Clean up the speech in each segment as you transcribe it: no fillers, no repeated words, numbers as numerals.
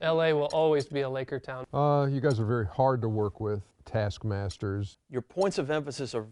LA will always be a Laker town. You guys are very hard to work with, taskmasters. Your points of emphasis are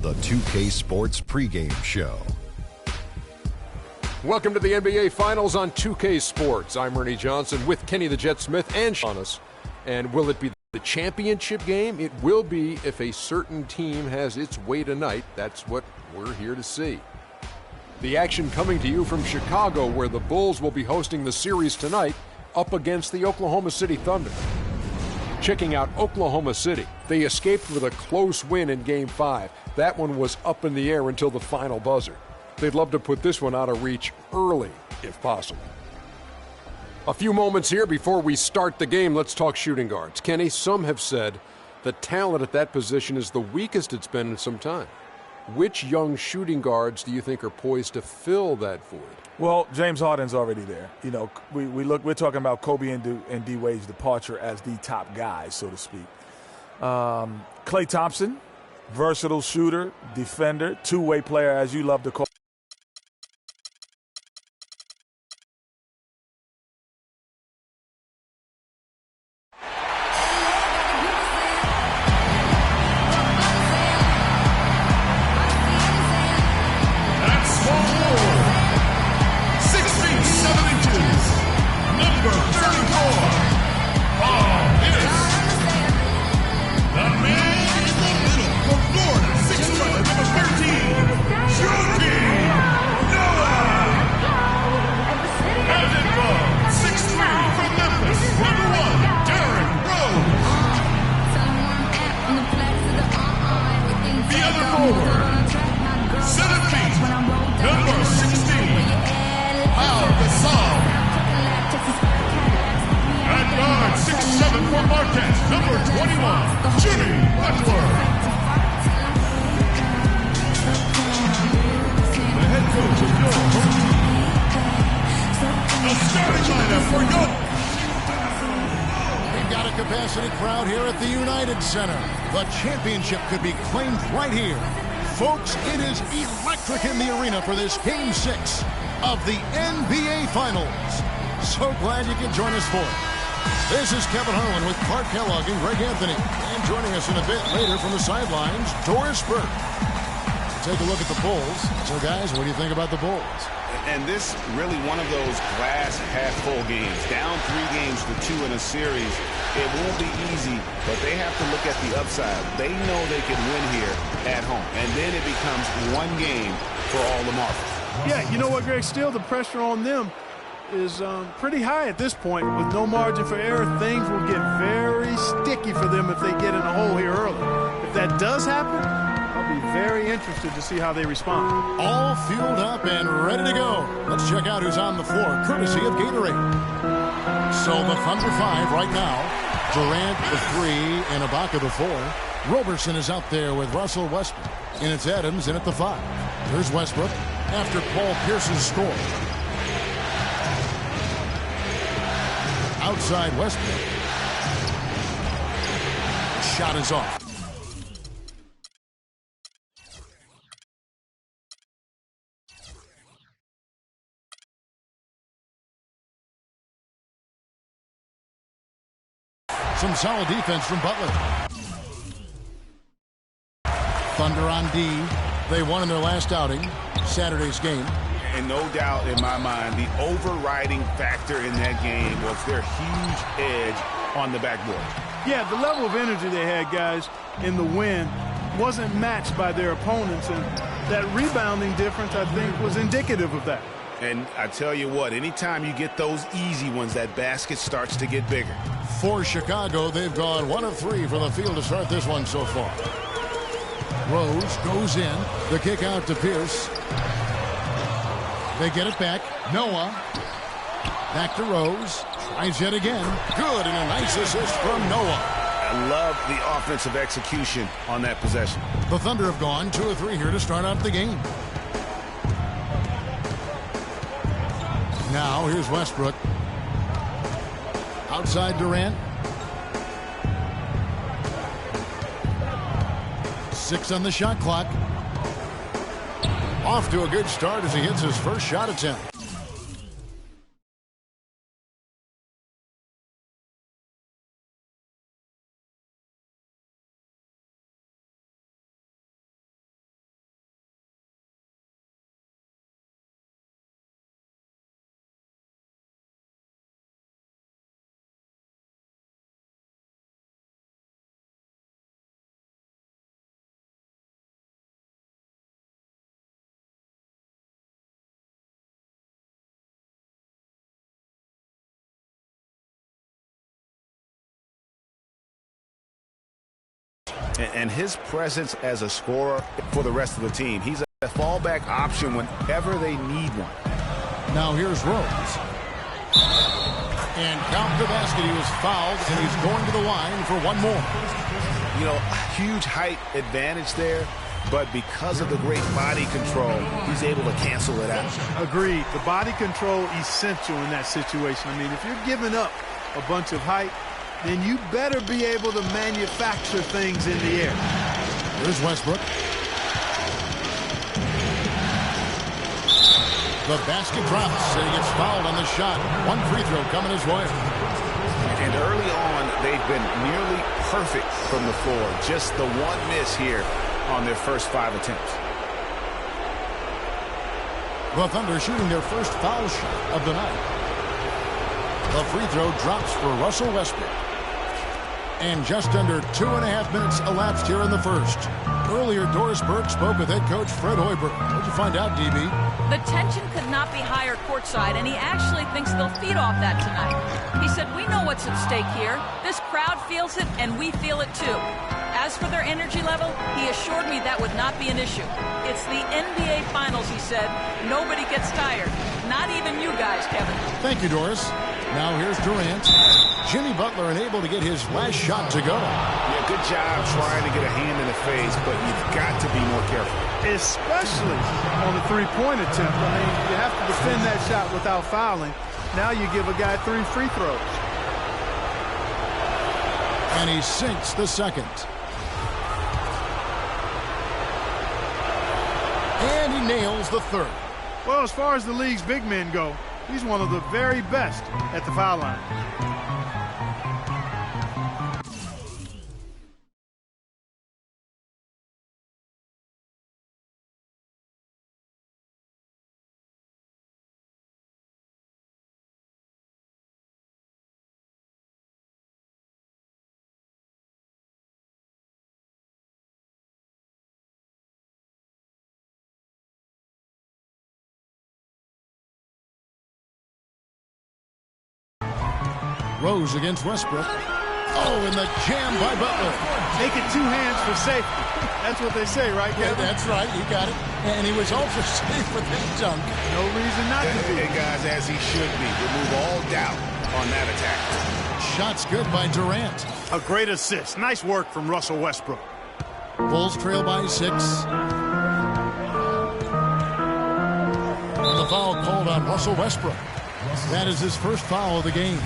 The 2K Sports pregame show. Welcome to the NBA Finals on 2K Sports. I'm Ernie Johnson with Kenny the Jet Smith and Shaughness. And will it be the championship game? It will be if a certain team has its way tonight. That's what we're here to see. The action coming to you from Chicago, where the Bulls will be hosting the series tonight up against the Oklahoma City Thunder. Checking out Oklahoma City. They escaped with a close win in Game 5. That one was up in the air until the final buzzer. They'd love to put this one out of reach early, if possible. A few moments here before we start the game, let's talk shooting guards. Kenny, some have said the talent at that position is the weakest it's been in some time. Which young shooting guards do you think are poised to fill that void? Well, James Harden's already there. You know, we're talking about Kobe and D Wade's departure as the top guys, so to speak. Klay Thompson, versatile shooter, defender, two-way player, as you love to call. Championship could be claimed right here. Folks, it is electric in the arena for this Game 6 of the NBA Finals. So glad you could join us for it. This is Kevin Harlan with Clark Kellogg and Greg Anthony. And joining us in a bit later from the sidelines, Doris Burke. take a look at the Bulls. So, guys, what do you think about the Bulls? And this really one of those glass half-full games. Down 3 games to 2 in a series. It won't be easy, but they have to look at the upside. They know they can win here at home. And then it becomes one game for all the marbles. Yeah, you know what, Greg? Still, the pressure on them is pretty high at this point. With no margin for error, things will get very sticky for them if they get in a hole here early. If that does happen, I'll be very interested to see how they respond. All fueled up and ready to go. Let's check out who's on the floor, courtesy of Gatorade. So the Thunder 5 right now. Durant the 3 and Ibaka the 4. Roberson is out there with Russell Westbrook. And it's Adams in at the 5. Here's Westbrook after Paul Pierce's score. Outside Westbrook. Shot is off. Some solid defense from Butler. Thunder on D. They won in their last outing, Saturday's game. And no doubt in my mind, the overriding factor in that game was their huge edge on the backboard. Yeah, the level of energy they had, guys, in the win wasn't matched by their opponents, and that rebounding difference, I think, was indicative of that. And I tell you what, anytime you get those easy ones, that basket starts to get bigger. For Chicago, they've gone 1 of 3 from the field to start this one so far. Rose goes in. The kick out to Pierce. They get it back. Noah. Back to Rose. Tries it again. Good, and a nice assist from Noah. I love the offensive execution on that possession. The Thunder have gone 2 of 3 here to start out the game. Now, here's Westbrook. Outside Durant. 6 on the shot clock. Off to a good start as he hits his first shot attempt. And his presence as a scorer for the rest of the team. He's a fallback option whenever they need one. Now here's Rose. And count the basket. He was fouled, and he's going to the line for one more. You know, huge height advantage there, but because of the great body control, he's able to cancel it out. Agreed. The body control essential in that situation. I mean, if you're giving up a bunch of height, then you better be able to manufacture things in the air. Here's Westbrook. The basket drops, and he gets fouled on the shot. One free throw coming his way. And early on, they've been nearly perfect from the floor. Just the one miss here on their first 5 attempts. The Thunder shooting their first foul shot of the night. The free throw drops for Russell Westbrook. And just under 2.5 minutes elapsed here in the first. Earlier, Doris Burke spoke with head coach Fred Hoiberg. What'd you find out, DB? The tension could not be higher courtside, and he actually thinks they'll feed off that tonight. He said, we know what's at stake here. This crowd feels it, and we feel it too. As for their energy level, he assured me that would not be an issue. It's the NBA Finals, he said. Nobody gets tired. Not even you guys, Kevin. Thank you, Doris. Now here's Durant. Jimmy Butler unable to get his last shot to go. Yeah, good job trying to get a hand in the face, but you've got to be more careful. Especially on the three-point attempt. I mean, you have to defend that shot without fouling. Now you give a guy 3 free throws. And he sinks the second. And he nails the third. Well, as far as the league's big men go, he's one of the very best at the foul line. Rose against Westbrook. Oh, and the jam by Butler. Make it two hands for safety. That's what they say, right, Kevin? Yeah, that's right. He got it. And he was also safe with that dunk. No reason not to be. Hey, guys, as he should be. Remove all doubt on that attack. Shot's good by Durant. A great assist. Nice work from Russell Westbrook. Bulls trail by 6. And the foul called on Russell Westbrook. That is his first foul of the game.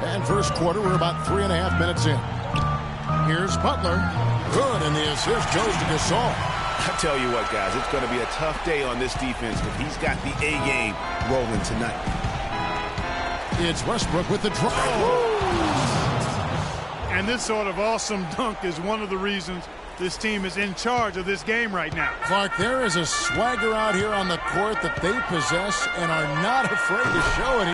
And first quarter, we're about 3.5 minutes in. Here's Butler. Good, and the assist goes to Gasol. I tell you what, guys, it's going to be a tough day on this defense, but he's got the A game rolling tonight. It's Westbrook with the draw. And this sort of awesome dunk is one of the reasons this team is in charge of this game right now. Clark, there is a swagger out here on the court that they possess and are not afraid to show it.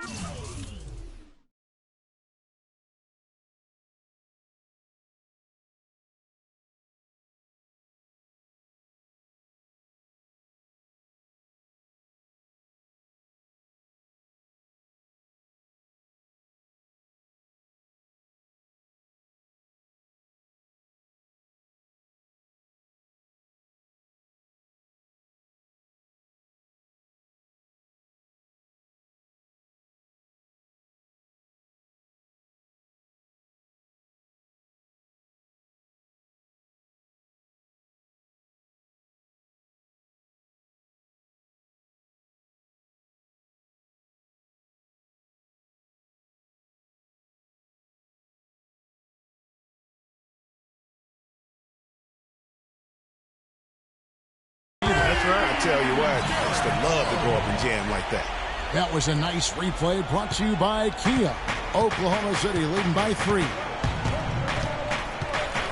That's right. I tell you what, I used to love to go up and jam like that. That was a nice replay brought to you by Kia. Oklahoma City leading by 3.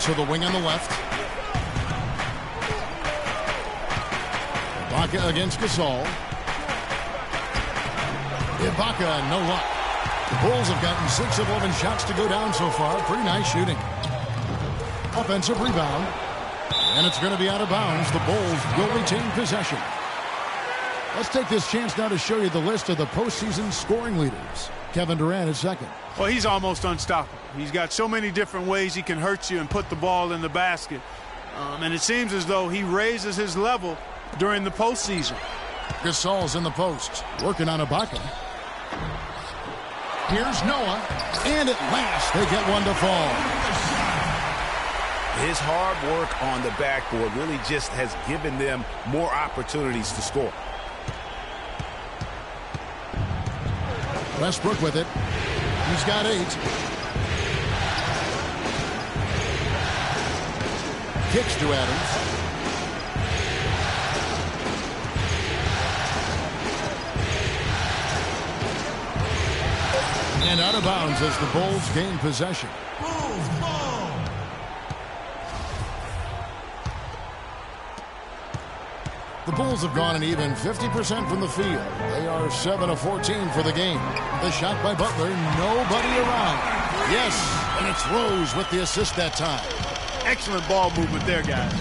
To the wing on the left. Ibaka against Gasol. Ibaka, no luck. The Bulls have gotten 6 of 11 shots to go down so far. Pretty nice shooting. Offensive rebound. And it's going to be out of bounds. The Bulls will retain possession. Let's take this chance now to show you the list of the postseason scoring leaders. Kevin Durant is second. Well, he's almost unstoppable. He's got so many different ways he can hurt you and put the ball in the basket. And it seems as though he raises his level during the postseason. Gasol's in the post, working on Ibaka. Here's Noah, and at last they get one to fall. His hard work on the backboard really just has given them more opportunities to score. Westbrook with it. He's got 8. Kicks to Adams. And out of bounds as the Bulls gain possession. The Bulls have gone an even 50% from the field. They are 7 of 14 for the game. The shot by Butler, nobody around. Yes, and it's Rose with the assist that time. Excellent ball movement there, guys.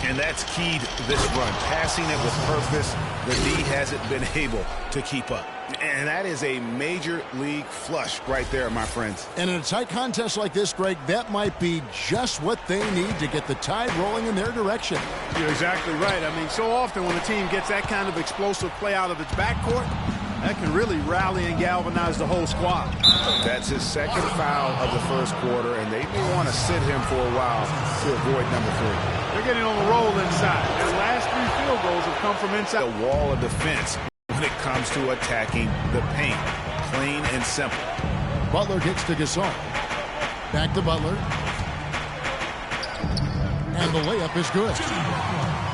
And that's key to this run. Passing it with purpose, the D hasn't been able to keep up. And that is a major league flush right there, my friends. And in a tight contest like this, Greg, that might be just what they need to get the tide rolling in their direction. You're exactly right. I mean, so often when a team gets that kind of explosive play out of its backcourt, that can really rally and galvanize the whole squad. That's his second foul of the first quarter, and they may want to sit him for a while to avoid number 3. They're getting on the roll inside. Their last 3 field goals have come from inside. A wall of defense when it comes to attacking the paint. Plain and simple. Butler gets to Gasol. Back to Butler. And the layup is good.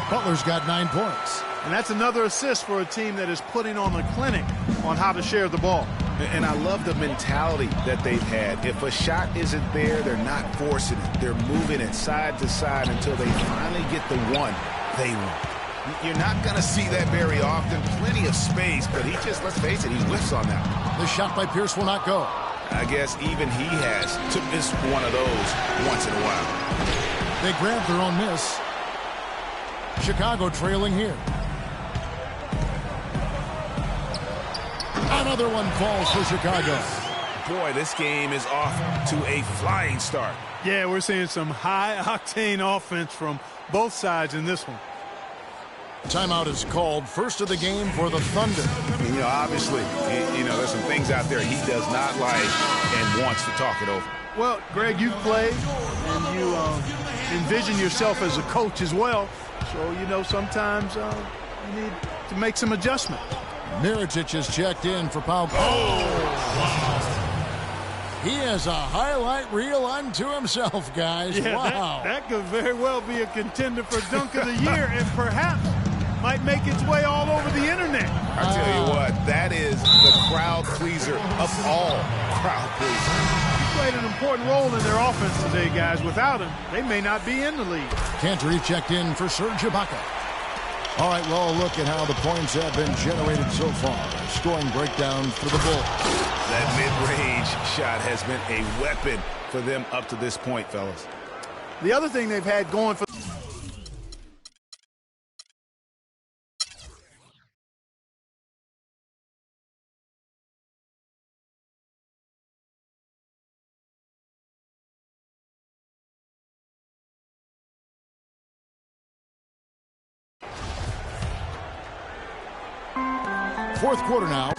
Butler's got 9 points. And that's another assist for a team that is putting on a clinic on how to share the ball. And I love the mentality that they've had. If a shot isn't there, they're not forcing it. They're moving it side to side until they finally get the one they want. You're not going to see that very often. Plenty of space, but he just, let's face it, he whiffs on that. The shot by Pierce will not go. I guess even he has to miss one of those once in a while. They grab their own miss. Chicago trailing here. Another one falls for Chicago. Boy, this game is off to a flying start. Yeah, we're seeing some high-octane offense from both sides in this one. Timeout is called. First of the game for the Thunder. You know, obviously, there's some things out there he does not like and wants to talk it over. Well, Greg, you've played, and you envision yourself as a coach as well. So, sometimes you need to make some adjustments. Mirotic is checked in for Pau. Oh, wow. He has a highlight reel unto himself, guys. Yeah, wow. That could very well be a contender for Dunk of the Year and perhaps might make its way all over the internet. I tell you what, that is the crowd pleaser of all crowd pleasers. He played an important role in their offense today, guys. Without him, they may not be in the league. Cantor checked in for Serge Ibaka. All right, well, a look at how the points have been generated so far. Scoring breakdown for the Bulls. That mid-range shot has been a weapon for them up to this point, fellas. The other thing they've had going for fourth quarter now.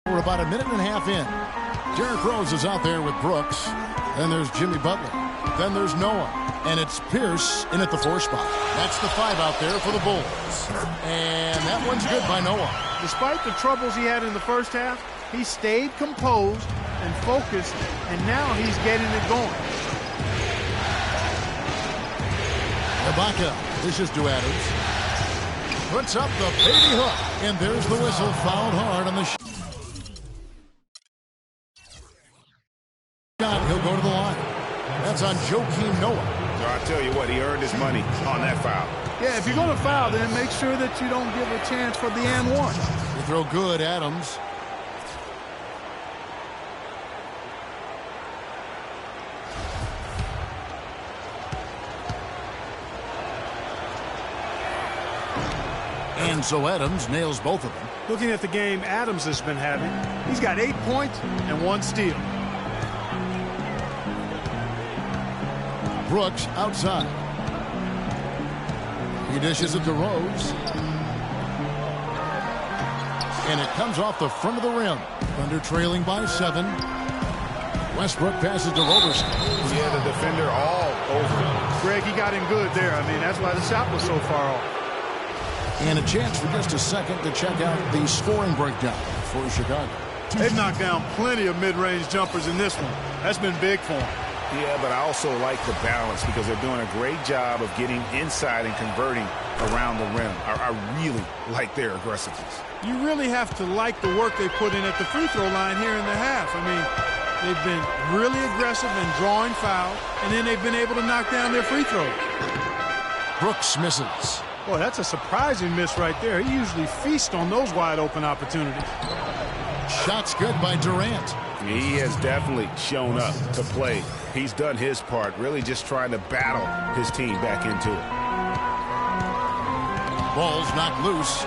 We're about a minute and a half in. Derrick Rose is out there with Brooks. Then there's Jimmy Butler. Then there's Noah. And it's Pierce in at the 4 spot. That's the 5 out there for the Bulls. And that one's good by Noah. Despite the troubles he had in the first half, he stayed composed and focused, and now he's getting it going. Ibaka dishes to Adams. Puts up the baby hook. And there's the whistle. Fouled hard on the shot. He'll go to the line. That's on Joakim Noah. So I tell you what, he earned his money on that foul. Yeah, if you're going to foul, then make sure that you don't give a chance for the and one. They throw good, Adams. And so Adams nails both of them. Looking at the game Adams has been having, he's got 8 points and 1 steal. Brooks outside. He dishes it to Rose. And it comes off the front of the rim. Thunder trailing by 7. Westbrook passes to Roberson. Yeah, the defender all over. Greg, he got in good there. I mean, that's why the shot was so far off. And a chance for just a second to check out the scoring breakdown for Chicago. They've knocked down plenty of mid-range jumpers in this one. That's been big for them. Yeah, but I also like the balance because they're doing a great job of getting inside and converting around the rim. I really like their aggressiveness. You really have to like the work they put in at the free throw line here in the half. I mean, they've been really aggressive in drawing fouls, and then they've been able to knock down their free throws. Brooks misses. Boy, that's a surprising miss right there. He usually feasts on those wide-open opportunities. Shots good by Durant. He has definitely shown up to play. He's done his part, really just trying to battle his team back into it. Ball's knocked loose.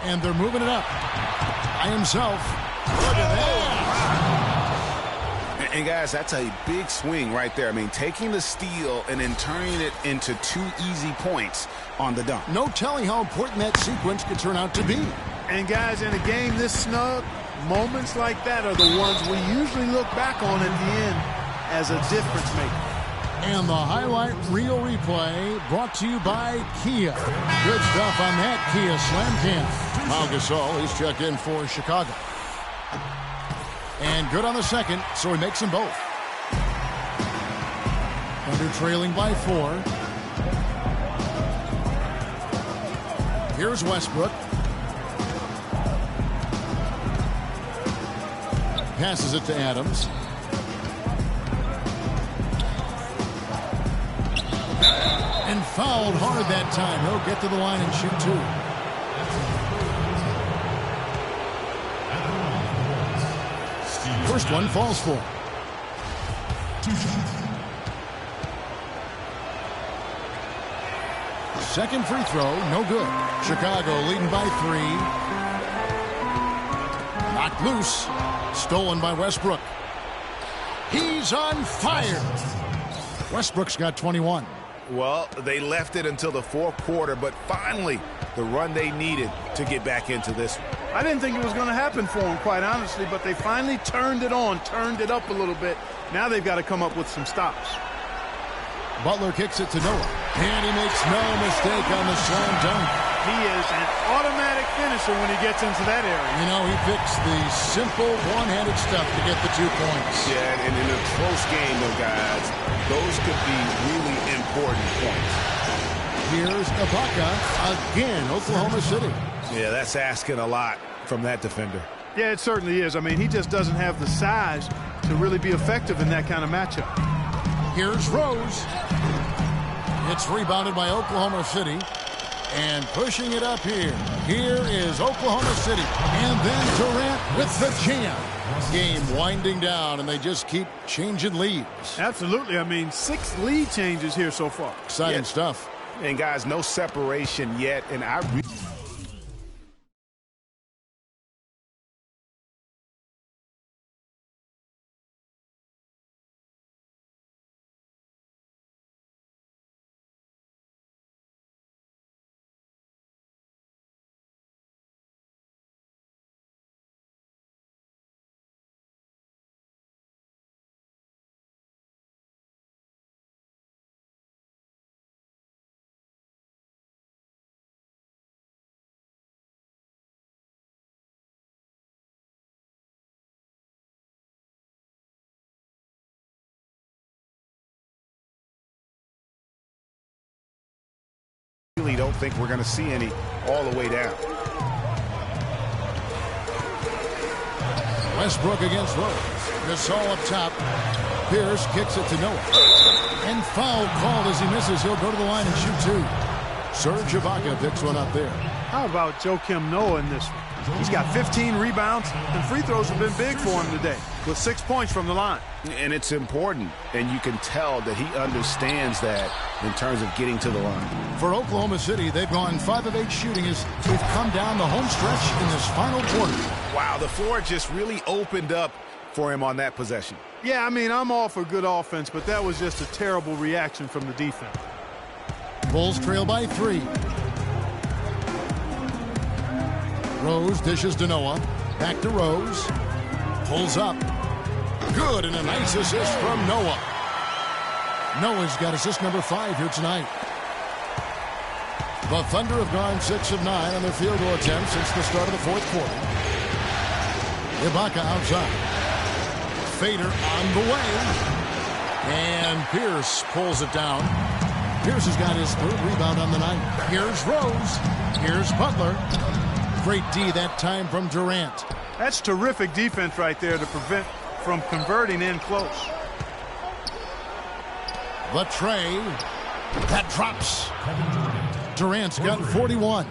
And they're moving it up. By himself. Look at that. And, guys, that's a big swing right there. I mean, taking the steal and then turning it into 2 easy points on the dunk. No telling how important that sequence could turn out to be. And, guys, in a game this snug, moments like that are the ones we usually look back on at the end as a difference maker. And the highlight reel replay brought to you by Kia. Good stuff on that Kia Slam Cam. Pau Gasol, he's checked in for Chicago. And good on the second, so he makes them both. Thunder trailing by 4. Here's Westbrook. Passes it to Adams. And fouled hard that time. He'll get to the line and shoot 2. First one falls for. Second free throw, no good. Chicago leading by 3. Knocked loose. Stolen by Westbrook. He's on fire. Westbrook's got 21. Well, they left it until the fourth quarter, but finally the run they needed to get back into this one. I didn't think it was going to happen for them, quite honestly, but they finally turned it on, turned it up a little bit. Now they've got to come up with some stops. Butler kicks it to Noah. And he makes no mistake on the slam dunk. He is an automatic finisher when he gets into that area. You know, he picks the simple one-handed stuff to get the 2 points. Yeah, and in a close game, though, guys, those could be really important points. Here's Ibaka again, Oklahoma City. Yeah, that's asking a lot from that defender. Yeah, it certainly is. I mean, he just doesn't have the size to really be effective in that kind of matchup. Here's Rose. It's rebounded by Oklahoma City. And pushing it up here. Here is Oklahoma City. And then Durant with the jam. Game winding down, and they just keep changing leads. Absolutely. I mean, 6 lead changes here so far. Exciting stuff. And, guys, no separation yet. And I really don't think we're going to see any all the way down. Westbrook against Rose. Gasol up top. Pierce kicks it to Noah. And foul called as he misses. He'll go to the line and shoot 2. Serge Ibaka picks one up there. How about Joakim Noah in this one? He's got 15 rebounds, and free throws have been big for him today, with 6 points from the line. And it's important, and you can tell that he understands that in terms of getting to the line. For Oklahoma City, they've gone 5 of 8 shooting as we've come down the home stretch in this final quarter. Wow, the floor just really opened up for him on that possession. Yeah, I mean, I'm all for good offense, but that was just a terrible reaction from the defense. Bulls trail by 3. Rose dishes to Noah. Back to Rose. Pulls up. Good, and a nice assist from Noah. Noah's got assist number 5 here tonight. The Thunder have gone 6 of 9 on their field goal attempts since the start of the fourth quarter. Ibaka outside. Fader on the way. And Pierce pulls it down. Pierce has got his 3rd rebound on the night. Here's Rose. Here's Butler. Great D that time from Durant. That's terrific defense right there to prevent from converting in close. The tray. That drops. Durant's got 41.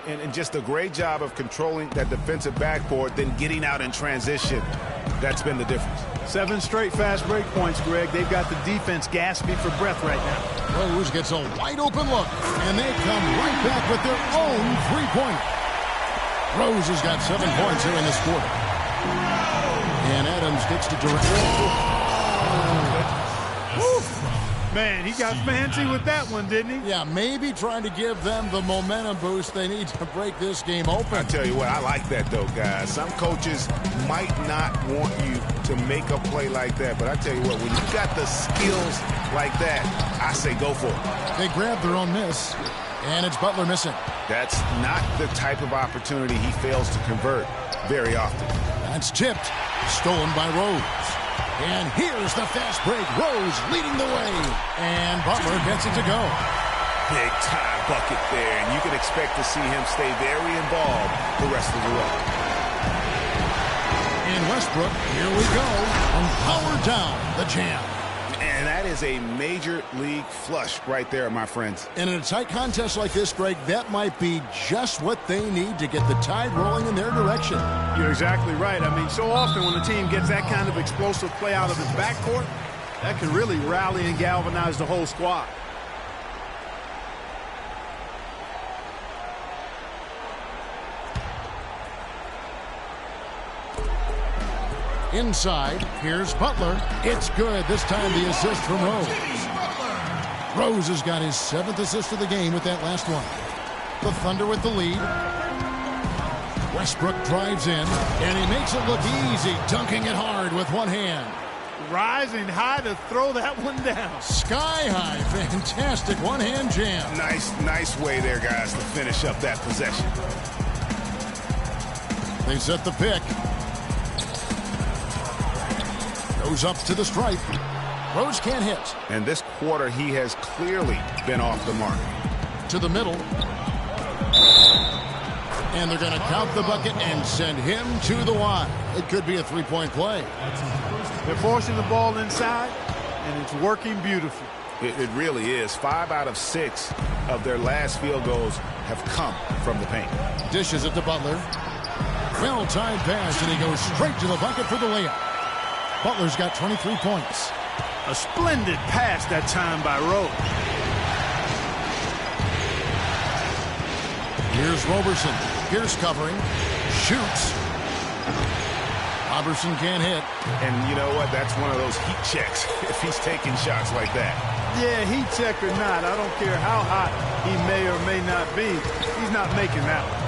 And just a great job of controlling that defensive backboard, then getting out in transition. That's been the difference. 7 straight fast break points, Greg. They've got the defense gasping for breath right now. Rose gets a wide open look, and they come right back with their own 3-point. Rose has got 7 points here in this quarter. And Adams gets to Durant. Man, he got fancy with that one, didn't he? Yeah, maybe trying to give them the momentum boost they need to break this game open. I tell you what, I like that, though, guys. Some coaches might not want you to make a play like that, but I tell you what, when you got the skills like that, I say go for it. They grab their own miss, and it's Butler missing. That's not the type of opportunity he fails to convert very often. That's tipped, stolen by Rose. And here's the fast break. Rose leading the way. And Butler gets it to go. Big time bucket there, and you can expect to see him stay very involved the rest of the way. In Westbrook, here we go. And power down the jam. And that is a major league flush right there, my friends. And in a tight contest like this, Greg, that might be just what they need to get the tide rolling in their direction. You're exactly right. I mean, so often when a team gets that kind of explosive play out of its backcourt, that can really rally and galvanize the whole squad. Inside, here's Butler. It's good. This time the assist from Rose. Rose has got his 7th assist of the game with that last one. The Thunder with the lead. Westbrook drives in, and he makes it look easy, dunking it hard with one hand. Rising high to throw that one down. Sky high. Fantastic one-hand jam. Nice way there, guys, to finish up that possession. They set the pick. Goes up to the stripe. Rose can't hit. And this quarter, he has clearly been off the mark. To the middle. And they're going to count the bucket and send him to the line. It could be a three-point play. They're forcing the ball inside, and it's working beautifully. It really is. 5 out of 6 of their last field goals have come from the paint. Dishes it to Butler. Well-timed pass, and he goes straight to the bucket for the layup. Butler's got 23 points. A splendid pass that time by Rose. Here's Roberson. Here's covering. Shoots. Roberson can't hit. And you know what? That's one of those heat checks if he's taking shots like that. Yeah, heat check or not, I don't care how hot he may or may not be. He's not making that one.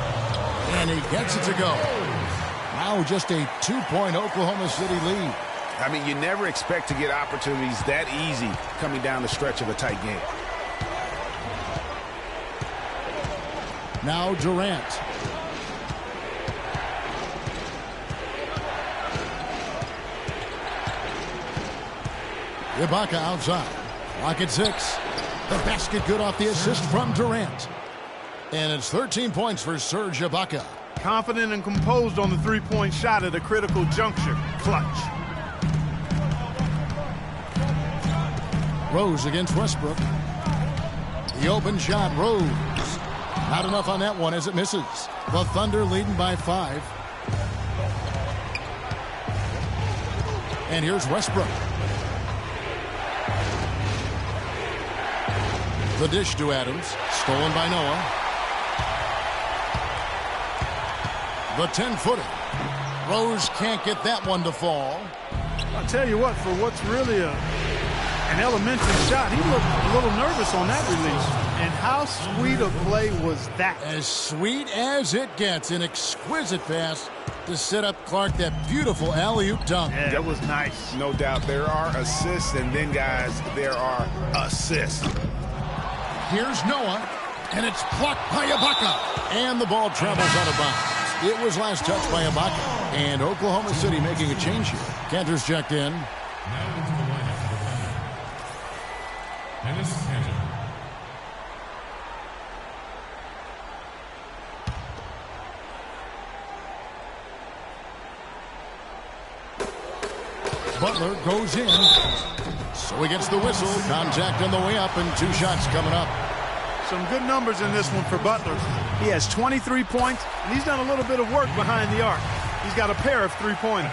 And he gets it to go. Now just a 2-point Oklahoma City lead. I mean, you never expect to get opportunities that easy coming down the stretch of a tight game. Now Durant. Ibaka outside. Clock at 6. The basket good off the assist from Durant. And it's 13 points for Serge Ibaka. Confident and composed on the three-point shot at a critical juncture. Clutch. Rose against Westbrook. The open shot, Rose. Not enough on that one as it misses. The Thunder leading by 5. And here's Westbrook. The dish to Adams. Stolen by Noah. The 10-footer. Rose can't get that one to fall. I'll tell you what, for what's really an elementary shot, he looked a little nervous on that release. And how sweet a play was that? As sweet as it gets. An exquisite pass to set up Clark that beautiful alley-oop dunk. Yeah, that was nice. No doubt there are assists, and then, guys, there are assists. Here's Noah, and it's blocked by Ibaka. And the ball travels out of bounds. It was last touched by Ibaka. And Oklahoma City making a change here. Cantor's checked in. Now into the lineup. And this is Cantor. Butler goes in. So he gets the whistle. Contact on the way up, and 2 shots coming up. Some good numbers in this one for Butler. He has 23 points, and he's done a little bit of work behind the arc. He's got a pair of three-pointers.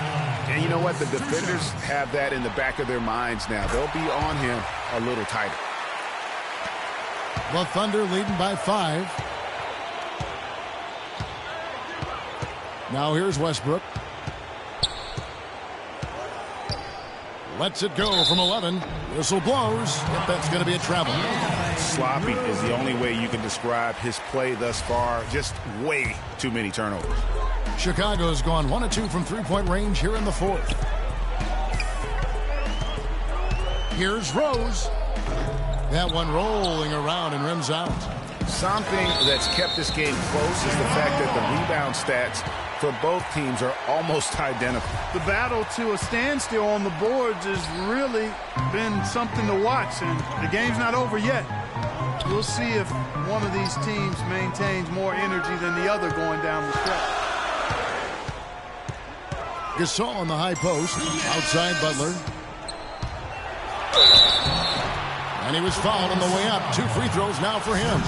And you know what? The defenders have that in the back of their minds now. They'll be on him a little tighter. The Thunder leading by 5. Now here's Westbrook. Lets it go from 11. Whistle blows. Yep, that's going to be a travel. Sloppy is the only way you can describe his play thus far. Just way too many turnovers. Chicago's gone 1 of 2 from three-point range here in the fourth. Here's Rose. That one rolling around and rims out. Something that's kept this game close is the fact that the rebound stats for both teams are almost identical. The battle to a standstill on the boards has really been something to watch, and the game's not over yet. We'll see if one of these teams maintains more energy than the other going down the stretch. Gasol on the high post. Outside Butler. And he was fouled on the way up. 2 free throws now for him.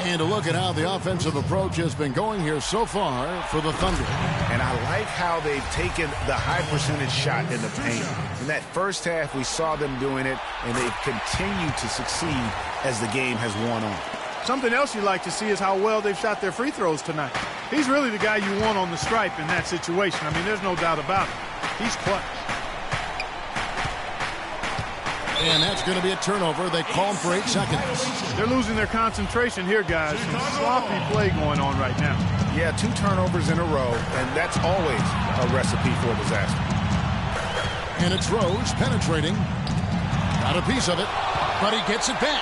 And a look at how the offensive approach has been going here so far for the Thunder. And I like how they've taken the high percentage shot in the paint. In that first half, we saw them doing it, and they've continued to succeed as the game has worn on. Something else you like to see is how well they've shot their free throws tonight. He's really the guy you want on the stripe in that situation. I mean, there's no doubt about it. He's clutch. And that's going to be a turnover. They call him for 8 seconds. They're losing their concentration here, guys. Some sloppy play going on right now. Yeah, 2 turnovers in a row, and that's always a recipe for disaster. And it's Rose penetrating. Got a piece of it, but he gets it back.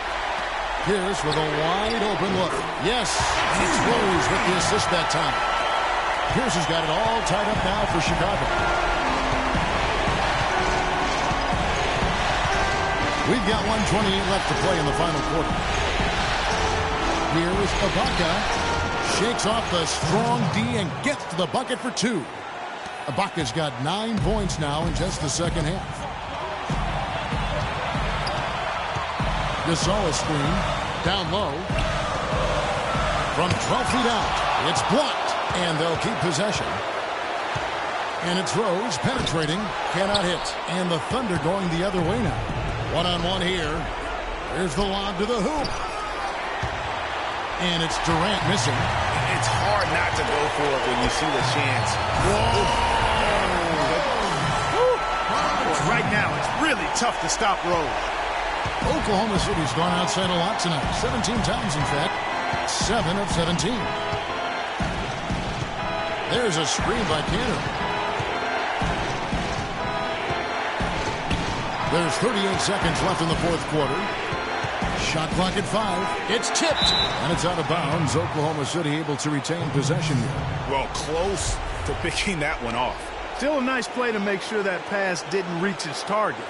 Here's with a wide open look. Yes, it's Rose with the assist that time. Pierce has got it all tied up now for Chicago. We've got 1:28 left to play in the final quarter. Here's Ibaka. Shakes off the strong D and gets to the bucket for 2. Ibaka's got 9 points now in just the second half. Gasol screen. Down low. From 12 feet out. It's blocked. And they'll keep possession. And it's Rose penetrating. Cannot hit. And the Thunder going the other way now. One-on-one here. There's the lob to the hoop. And it's Durant missing. It's hard not to go for it when you see the chance. Right now, it's really tough to stop Rose. Oklahoma City's gone outside a lot tonight. 17 times, in fact. 7 of 17. There's a screen by Cannon. There's 38 seconds left in the fourth quarter. Shot clock at 5. It's tipped. And it's out of bounds. Oklahoma City able to retain possession here. Well, close to picking that one off. Still a nice play to make sure that pass didn't reach its target.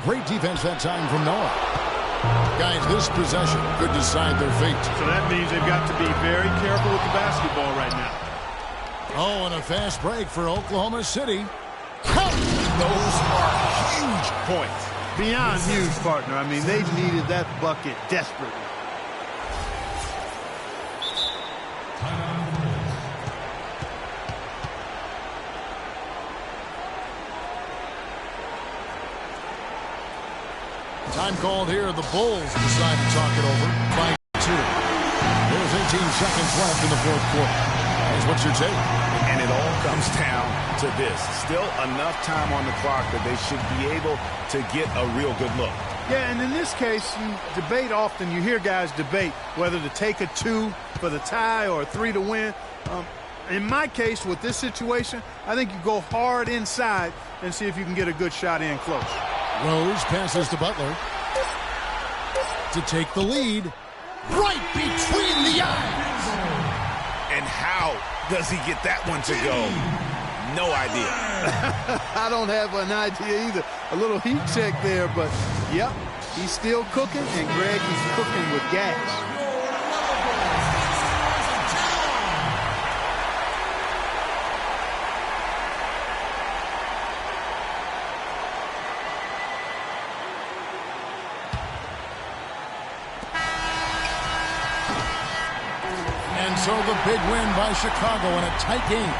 Great defense that time from Noah. Guys, this possession could decide their fate. So that means they've got to be very careful with the basketball right now. Oh, and a fast break for Oklahoma City. Those are huge points. Beyond huge, partner. I mean, they needed that bucket desperately. Time called here. The Bulls decide to talk it over by 2. There's 18 seconds left in the fourth quarter. What's your take? And it all comes down to this. Still enough time on the clock that they should be able to get a real good look. Yeah, and in this case, you debate often. You hear guys debate whether to take a 2 for the tie or a 3 to win. In my case, with this situation, I think you go hard inside and see if you can get a good shot in close. Rose passes to Butler to take the lead. Right between the eyes. And how does he get that one to go? No idea. I don't have an idea either. A little heat check there, but yep, he's still cooking, and Greg is cooking with gas. And so the big win by Chicago in a tight game.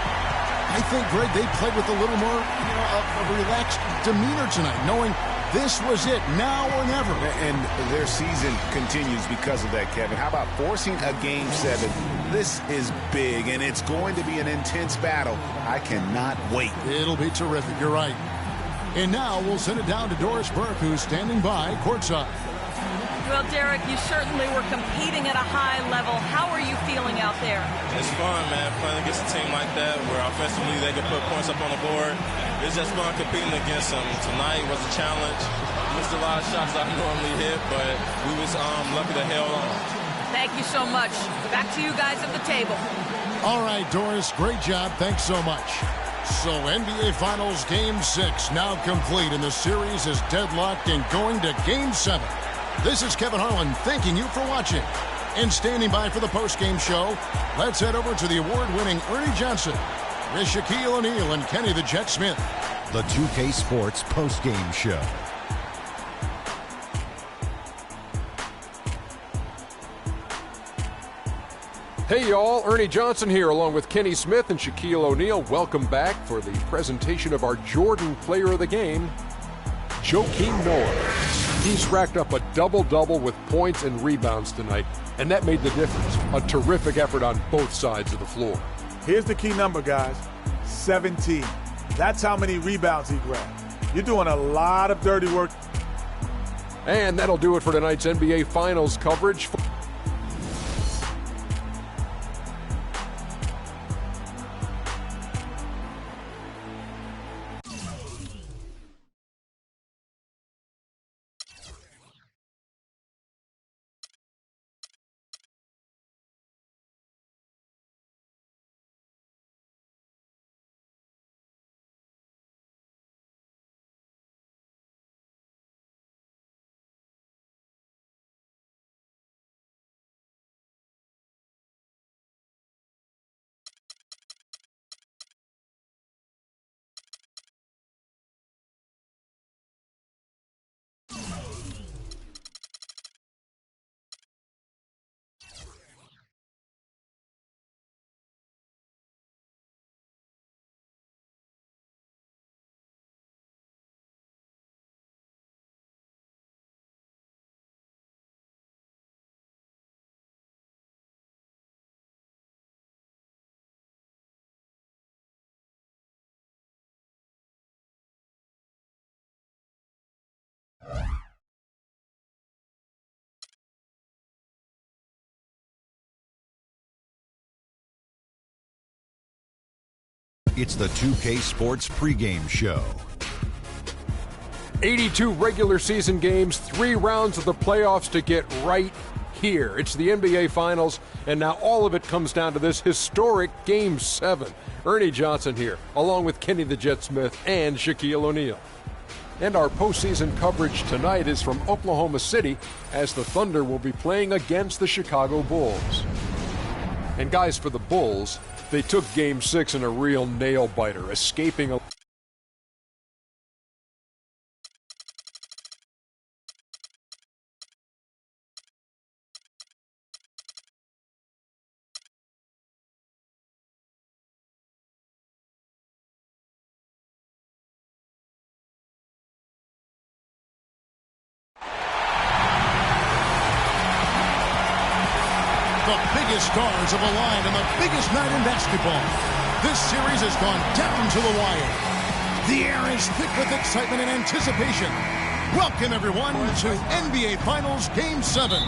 I think, Greg, they played with a little more, of a relaxed demeanor tonight, knowing This was it, now or never. And their season continues because of that, Kevin. How about forcing a Game 7? This is big, and it's going to be an intense battle. I cannot wait. It'll be terrific, you're right. And now we'll send it down to Doris Burke, who's standing by courtside. Well, Derek, you certainly were competing at a high level. How are you feeling out there? It's fun, man, playing against a team like that where offensively they can put points up on the board. It's just fun competing against them. Tonight was a challenge. Missed a lot of shots I normally hit, but we was lucky to held on. Thank you so much. Back to you guys at the table. All right, Doris, great job. Thanks so much. So NBA Finals Game 6 now complete, and the series is deadlocked and going to Game 7. This is Kevin Harlan thanking you for watching. And standing by for the post-game show, let's head over to the award-winning Ernie Johnson with Shaquille O'Neal and Kenny the Jet Smith. The 2K Sports post-game show. Hey y'all, Ernie Johnson here along with Kenny Smith and Shaquille O'Neal. Welcome back for the presentation of our Jordan Player of the Game, Joakim Noah. He's racked up a double-double with points and rebounds tonight, and that made the difference. A terrific effort on both sides of the floor. Here's the key number, guys. 17. That's how many rebounds he grabbed. You're doing a lot of dirty work. And that'll do it for tonight's NBA Finals coverage. It's the 2K Sports pregame show. 82 regular season games, 3 rounds of the playoffs to get right here. It's the NBA Finals, and now all of it comes down to this historic Game 7. Ernie Johnson here, along with Kenny the Jet Smith and Shaquille O'Neal. And our postseason coverage tonight is from Oklahoma City, as the Thunder will be playing against the Chicago Bulls. And guys, for the Bulls, they took Game 6 in a real nail-biter, escaping a The biggest stars have aligned on the biggest night in basketball. This series has gone down to the wire. The air is thick with excitement and anticipation. Welcome, everyone, to NBA Finals Game 7.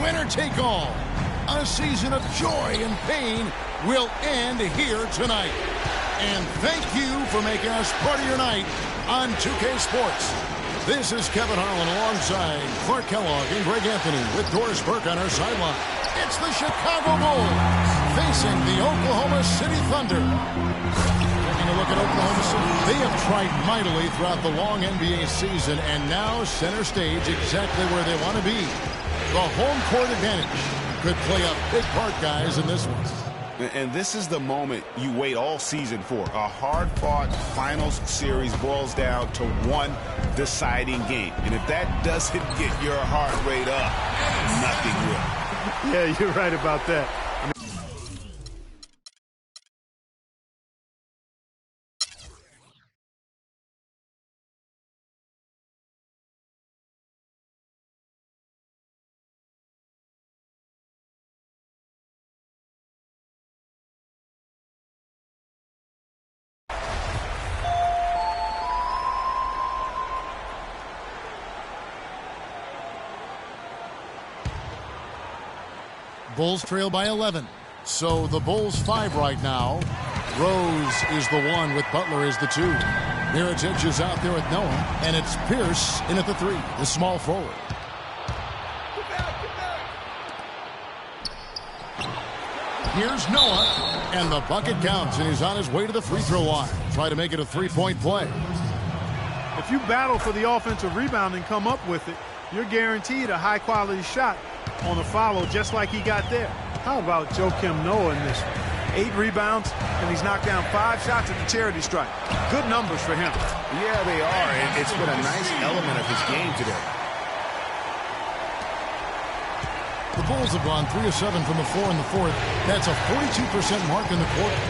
Winner take all. A season of joy and pain will end here tonight. And thank you for making us part of your night on 2K Sports. This is Kevin Harlan alongside Clark Kellogg and Greg Anthony with Doris Burke on our sideline. It's the Chicago Bulls facing the Oklahoma City Thunder. Taking a look at Oklahoma City. They have tried mightily throughout the long NBA season and now center stage exactly where they want to be. The home court advantage could play a big part, guys, in this one. And this is the moment you wait all season for. A hard-fought finals series boils down to one deciding game. And if that doesn't get your heart rate up, nothing will. Yeah, you're right about that. Bulls trail by 11. So the Bulls 5 right now. Rose is the 1 with Butler is the 2. Mirotic is out there with Noah, and it's Pierce in at the 3, the small forward. Here's Noah, and the bucket counts, and he's on his way to the free throw line. Try to make it a three-point play. If you battle for the offensive rebound and come up with it, you're guaranteed a high-quality shot on a follow just like he got there. How about Joakim Noah in this one? 8 rebounds, and he's knocked down 5 shots at the charity stripe. Good numbers for him. Yeah, they are, and it's been a nice element of his game today. The Bulls have gone 3 of 7 from the floor in the fourth. That's a 42% mark in the quarter.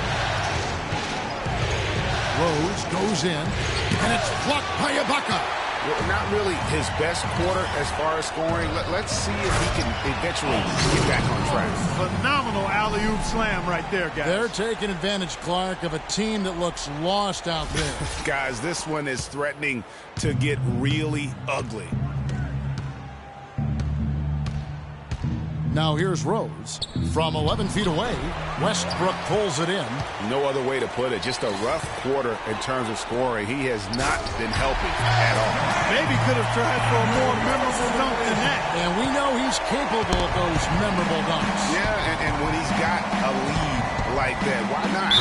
Rose goes in, and it's blocked by Ibaka. Well, not really his best quarter as far as scoring. Let's see if he can eventually get back on track. Phenomenal alley-oop slam right there, guys. They're taking advantage, Clark, of a team that looks lost out there. Guys, this one is threatening to get really ugly. Now here's Rose. From 11 feet away, Westbrook pulls it in. No other way to put it. Just a rough quarter in terms of scoring. He has not been helping at all. Maybe could have tried for a more memorable dunk than that. And we know he's capable of those memorable dunks. Yeah, and when he's got a lead like that, why not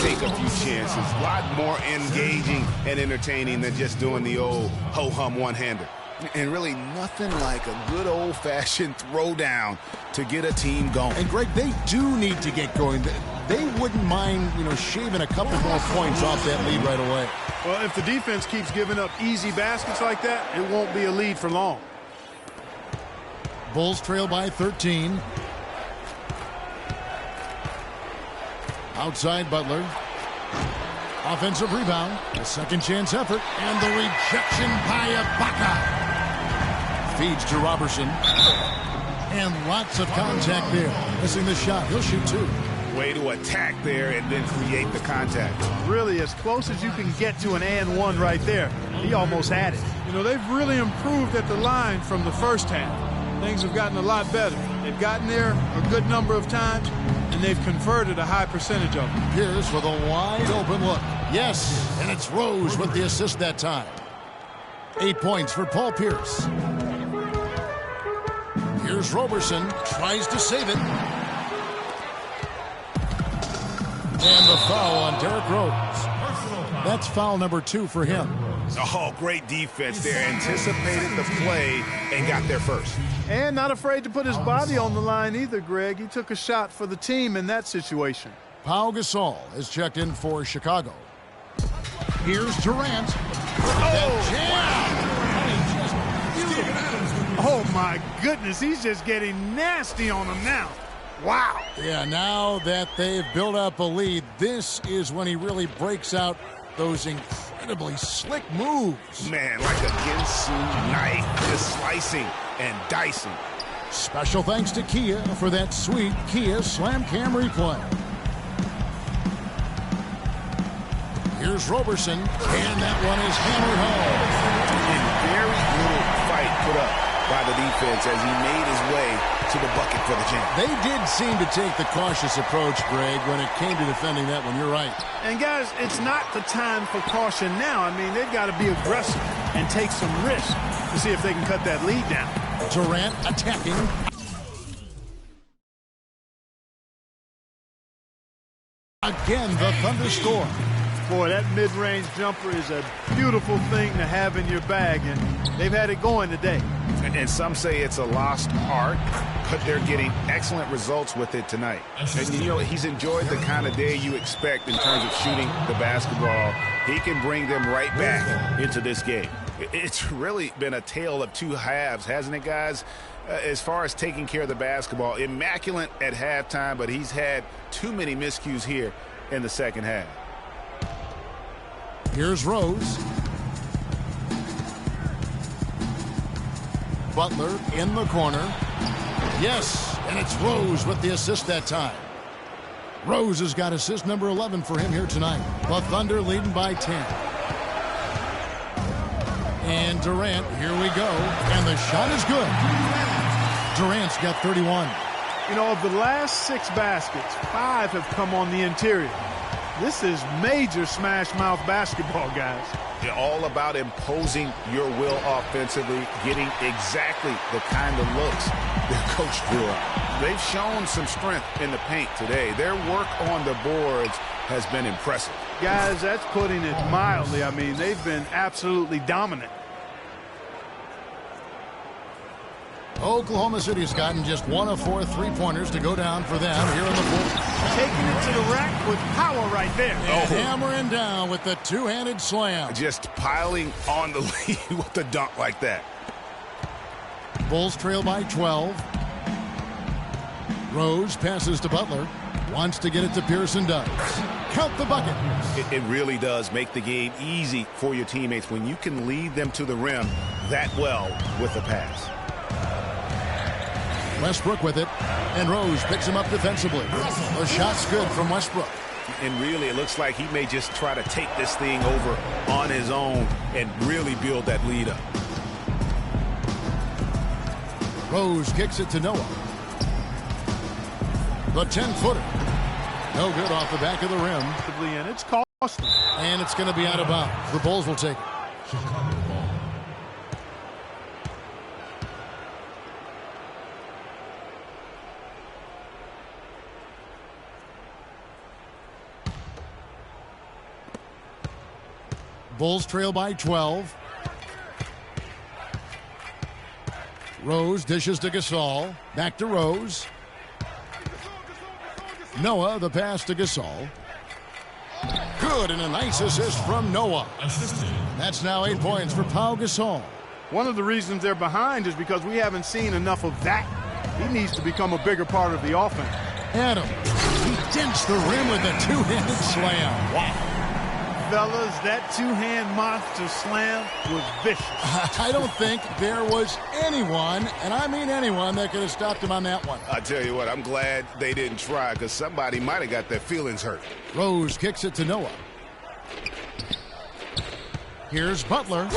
take a few chances? A lot more engaging and entertaining than just doing the old ho-hum one-hander. And really nothing like a good old-fashioned throwdown to get a team going. And, Greg, they do need to get going. They wouldn't mind, shaving a couple more points off that lead right away. Well, if the defense keeps giving up easy baskets like that, it won't be a lead for long. Bulls trail by 13. Outside Butler. Offensive rebound. A second chance effort. And the rejection by Ibaka. Feeds to Robertson. And lots of contact there. Missing the shot. He'll shoot 2. Way to attack there and then create the contact. Really as close as you can get to an and one right there. He almost had it. They've really improved at the line from the first half. Things have gotten a lot better. They've gotten there a good number of times, and they've converted a high percentage of them. Pierce with a wide open look. Yes, and it's Rose with the assist that time. 8 points for Paul Pierce. Here's Robertson, tries to save it. And the foul on Derrick Rose. That's foul number 2 for him. Oh, great defense there. Anticipated the play and got there first. And not afraid to put his body on the line either, Greg. He took a shot for the team in that situation. Pau Gasol has checked in for Chicago. Here's Durant. Oh, my goodness. He's just getting nasty on him now. Wow. Yeah, now that they've built up a lead, this is when he really breaks out those incredibly slick moves. Man, like a Ginsu knife, just slicing and dicing. Special thanks to Kia for that sweet Kia Slam Cam replay. Here's Robertson, and that one is hammered home. And very little fight put up by the defense as he made his way to the bucket for the jam. They did seem to take the cautious approach, Greg, when it came to defending that one. You're right. And, guys, it's not the time for caution now. I mean, they've got to be aggressive and take some risk to see if they can cut that lead down. Durant attacking. Again, the Thunder score. Boy, that mid-range jumper is a beautiful thing to have in your bag, and they've had it going today. And some say it's a lost art, but they're getting excellent results with it tonight. And, he's enjoyed the kind of day you expect in terms of shooting the basketball. He can bring them right back into this game. It's really been a tale of two halves, hasn't it, guys? As far as taking care of the basketball, immaculate at halftime, but he's had too many miscues here in the second half. Here's Rose. Butler in the corner. Yes, and it's Rose with the assist that time. Rose has got assist number 11 for him here tonight. The Thunder leading by 10. And Durant, here we go. And the shot is good. Durant's got 31. You know, of the last 6 baskets, 5 have come on the interior. This is major smash mouth basketball, guys. They're all about imposing your will offensively, getting exactly the kind of looks their coach drew up. They've shown some strength in the paint today. Their work on the boards has been impressive. Guys, that's putting it mildly. I mean, they've been absolutely dominant. Oklahoma City's gotten just 1 of 4 3-pointers to go down for them here in the fourth. Taking it to the rack with power right there. And hammering down with the two-handed slam. Just piling on the lead with the dunk like that. Bulls trail by 12. Rose passes to Butler. Wants to get it to Pearson, does. Count the bucket. It really does make the game easy for your teammates when you can lead them to the rim that well with a pass. Westbrook with it, and Rose picks him up defensively. The shot's good from Westbrook. And really, it looks like he may just try to take this thing over on his own and really build that lead up. Rose kicks it to Noah. The 10-footer. No good off the back of the rim. And it's costly. And it's going to be out of bounds. The Bulls will take it. Chicago ball. Bulls trail by 12. Rose dishes to Gasol. Back to Rose. Noah, the pass to Gasol. Good, and a nice assist from Noah. Assisted. That's now 8 points for Pau Gasol. One of the reasons they're behind is because we haven't seen enough of that. He needs to become a bigger part of the offense. Adams, he dents the rim with a two-handed slam. Wow. Fellas, that two-hand monster slam was vicious. I don't think there was anyone, and I mean anyone, that could have stopped him on that one. I tell you what, I'm glad they didn't try because somebody might have got their feelings hurt. Rose kicks it to Noah. Here's Butler.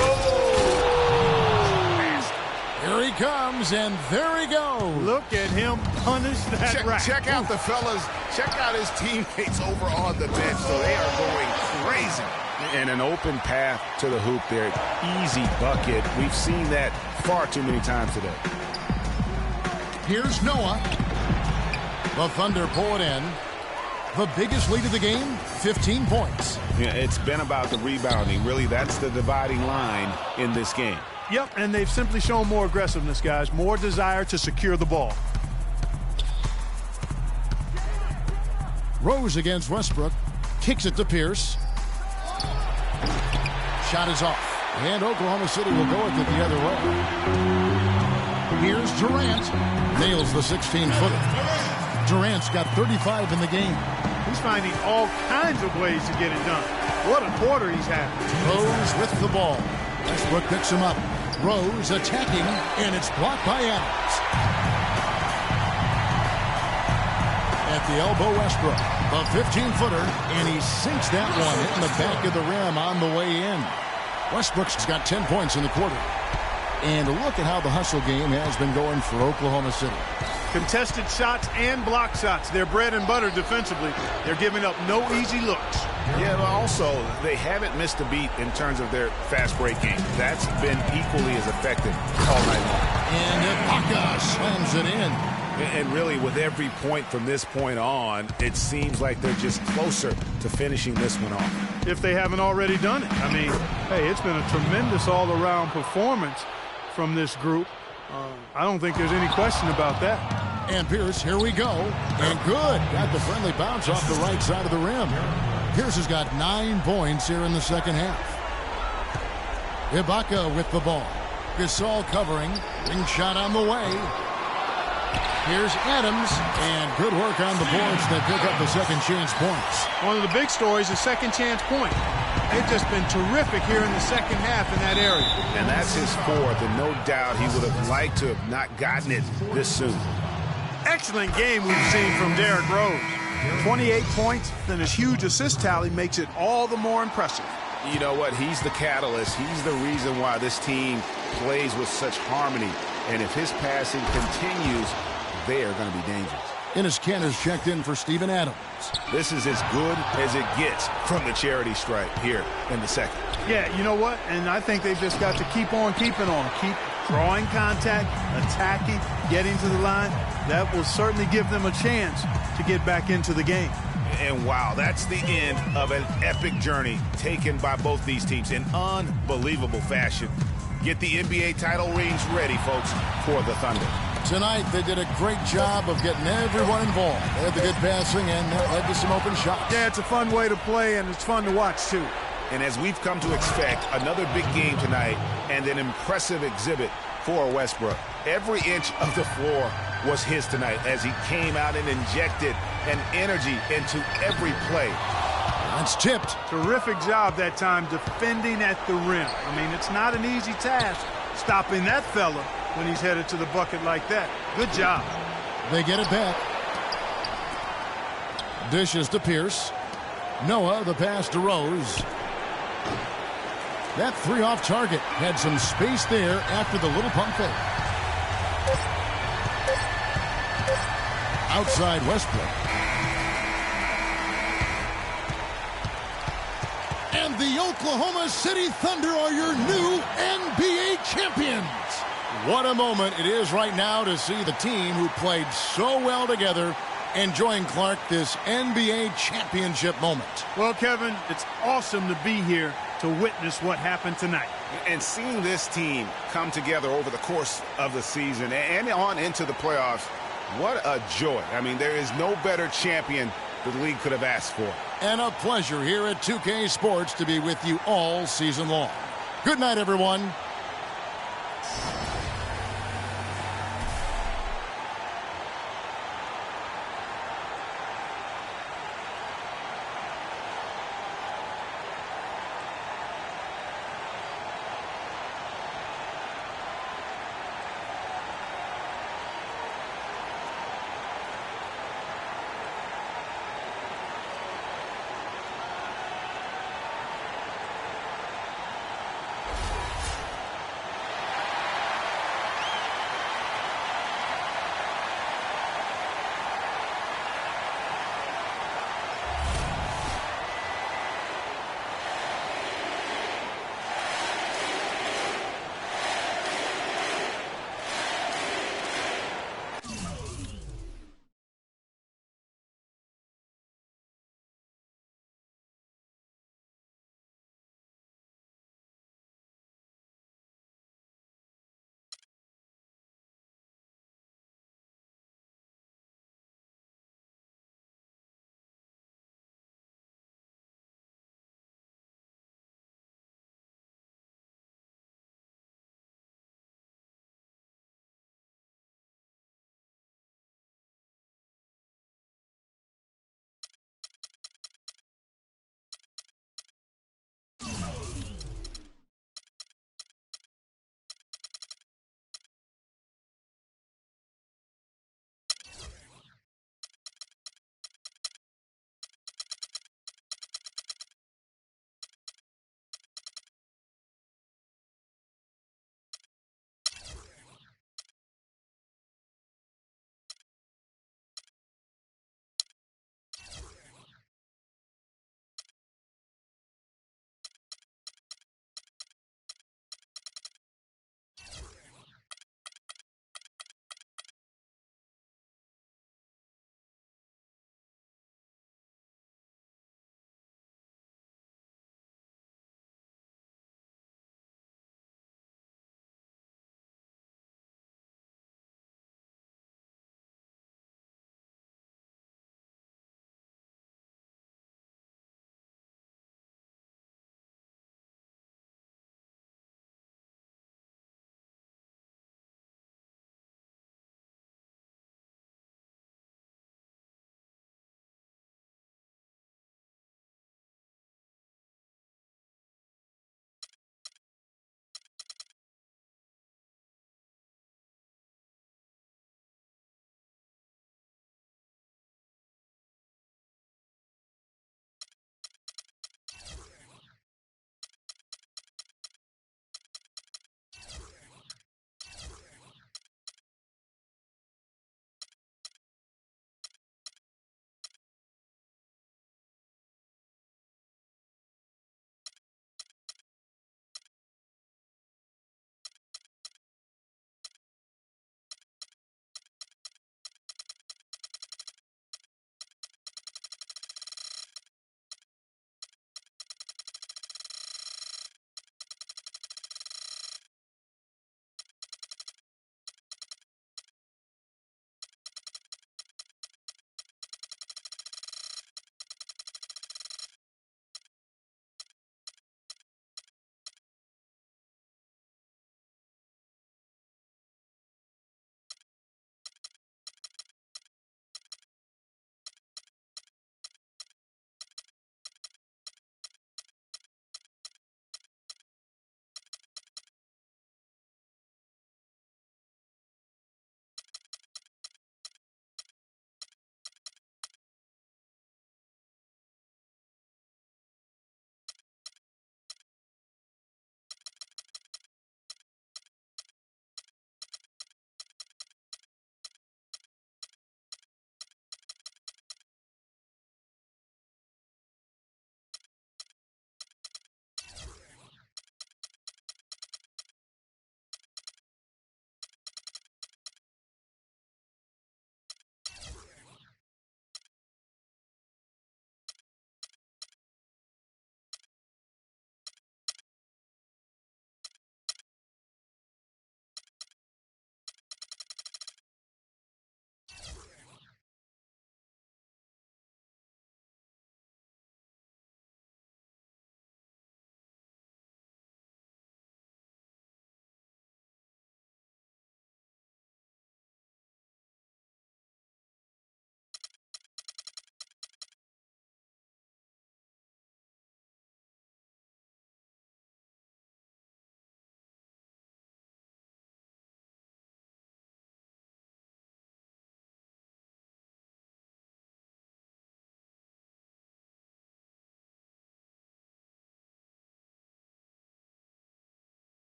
Here he comes, and there he goes. Look at him punish that rack. Check out the fellas. Check out his teammates over on the bench. So they are going crazy. And an open path to the hoop there. Easy bucket. We've seen that far too many times today. Here's Noah. The Thunder pull it in. The biggest lead of the game, 15 points. Yeah, it's been about the rebounding. Really, that's the dividing line in this game. Yep, and they've simply shown more aggressiveness, guys. More desire to secure the ball. Rose against Westbrook. Kicks it to Pierce. Shot is off. And Oklahoma City will go with it the other way. Here's Durant. Nails the 16-footer. Durant's got 35 in the game. He's finding all kinds of ways to get it done. What a quarter he's had. Rose with the ball. Westbrook picks him up. Rose attacking, and it's blocked by Adams. At the elbow, Westbrook. A 15-footer, and he sinks that one in the back of the rim on the way in. Westbrook's got 10 points in the quarter. And look at how the hustle game has been going for Oklahoma City. Contested shots and block shots. They're bread and butter defensively. They're giving up no easy looks. Yeah, but also, they haven't missed a beat in terms of their fast break game. That's been equally as effective all night long. And Ibaka slams it in. And really, with every point from this point on, it seems like they're just closer to finishing this one off. If they haven't already done it. I mean, hey, it's been a tremendous all-around performance from this group. I don't think there's any question about that. And Pierce, here we go. And good. Got the friendly bounce off the right side of the rim. Pierce has got 9 points here in the second half. Ibaka with the ball. Gasol covering. Ring shot on the way. Here's Adams. And good work on the boards that pick up the second chance points. One of the big stories is second chance point. They've just been terrific here in the second half in that area. And that's his fourth, and no doubt he would have liked to have not gotten it this soon. Excellent game we've seen from Derrick Rose. 28 points, then his huge assist tally makes it all the more impressive. You know what? He's the catalyst. He's the reason why this team plays with such harmony. And if his passing continues, they are going to be dangerous. Enes Kanter's checked in for Steven Adams. This is as good as it gets from the charity stripe here in the second. Yeah, you know what? And I think they've just got to keep on keeping on. Keep drawing contact, attacking, getting to the line. That will certainly give them a chance to get back into the game. And wow, that's the end of an epic journey taken by both these teams in unbelievable fashion. Get the NBA title rings ready, folks, for the Thunder. Tonight, they did a great job of getting everyone involved. They had the good passing, and that led to some open shots. Yeah, it's a fun way to play, and it's fun to watch, too. And as we've come to expect, another big game tonight and an impressive exhibit for Westbrook. Every inch of the floor was his tonight as he came out and injected an energy into every play. That's tipped. Terrific job that time defending at the rim. I mean, it's not an easy task stopping that fella when he's headed to the bucket like that. Good job. They get it back. Dishes to Pierce. Noah, the pass to Rose. That three off target had some space there after the little pump fake. Outside Westbrook. And the Oklahoma City Thunder are your new NBA champions. What a moment it is right now to see the team who played so well together enjoying, Clark, this NBA championship moment. Well, Kevin, it's awesome to be here to witness what happened tonight. And seeing this team come together over the course of the season and on into the playoffs, what a joy. I mean, there is no better champion the league could have asked for. And a pleasure here at 2K Sports to be with you all season long. Good night, everyone.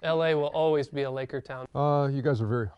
LA will always be a Laker town. You guys are very